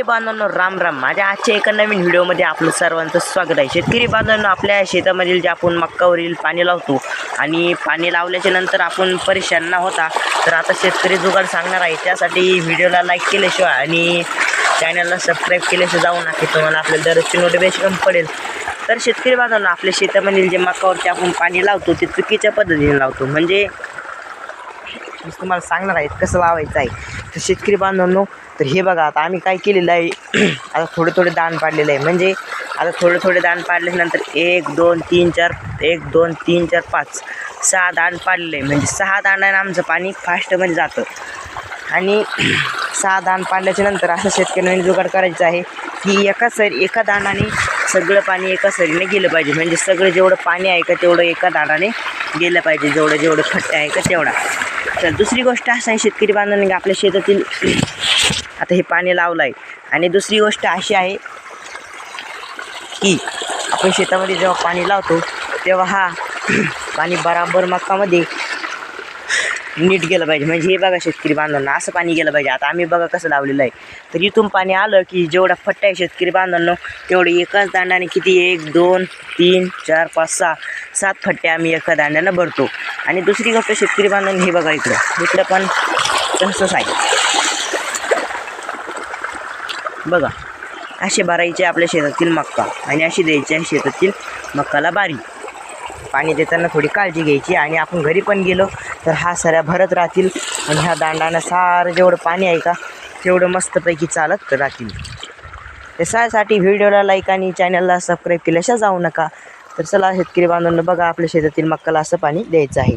बांधवांनो राम राम. माझ्या आजच्या एका नवीन व्हिडिओमध्ये आपलं सर्वांचं स्वागत आहे. शेतकरी बांधवांनो, आपल्या शेतामधील जे आपण मक्कावरील पाणी लावतो आणि पाणी लावल्याच्या नंतर आपण परेशान न होता, तर आता शेतकरी जुगाड सांगणार आहे. त्यासाठी व्हिडिओला लाईक केल्याशिवाय आणि चॅनलला सबस्क्राईब केल्याशिवाय जाऊ नका, तुम्हाला आपल्या दररोजची नोटिफिकेशन पडेल. तर शेतकरी बांधवांनो, आपल्या शेतामधील जे मक्कावरती आपण पाणी लावतो ते चुकीच्या पद्धतीने लावतो. म्हणजे मी तुम्हाला सांगणार आहे कसं लावायचं आहे. तर शेतकरी बांधवांनो, तर हे बघा, आता आम्ही काय केलेलं आहे, आता थोडे दाण पाडलेलं आहे. म्हणजे आता थोडे दाण पाडल्यानंतर 1 2 3 4 1 2 3 4 5 6 दाण पाडलेलं आहे. म्हणजे 6 दाणाने आमचं पाणी फास्टमध्ये जातं. आणि 6 दाण पाडल्याच्या नंतर असं शेतकऱ्यांनी जुगाड करायचं आहे की एका दाणाने सगळं पाणी एका सरीने गेलं पाहिजे. म्हणजे सगळं जेवढं पाणी आहे का तेवढं एका दाणाने गेलं पाहिजे, जेवढं खट्टे आहे का तेवढा. तर दुसरी गोष्ट असं आहे शेतकरी बांधवांनी, आपल्या शेतातील आता हे पाणी लावलं आहे. आणि दुसरी गोष्ट अशी आहे की आपण शेतामध्ये जेव्हा पाणी लावतो तेव्हा हा पाणी बराबर मक्कामध्ये नीट गेलं पाहिजे. म्हणजे हे बघा शेतकरी बांधवांना, असं पाणी गेलं पाहिजे. आता आम्ही बघा कसं लावलेलं आहे. तर इथून पाणी आलं की जेवढा फट्टा आहे शेतकरी बांधवांनो, तेवढे एकाच दांडाने किती 1 2 3 4 5 6 7 फट्टे आम्ही एका दांड्यानं भरतो. आणि दुसरी गोष्ट शेतकरी बांधवांनी, हे बघा इकडं पण तसंच आहे बघा. असे भरायचे आपल्या शेतातील मक्का आणि अशी द्यायची आहे शेतातील मक्काला बारी. पाणी देताना थोडी काळजी घ्यायची. आणि आपण घरी पण गेलो तर हा सऱ्या भरत राहतील आणि ह्या दांडानं सारं जेवढं पाणी आहे का तेवढं मस्तपैकी चालत राहतील. त्यासाठी व्हिडिओला लाईक आणि चॅनलला सबस्क्राईब केल्याशिवाय जाऊ नका. तर चला शेतकरी बांधवांनो, बघा आपल्या शेतातील मक्काला असं पाणी द्यायचं आहे.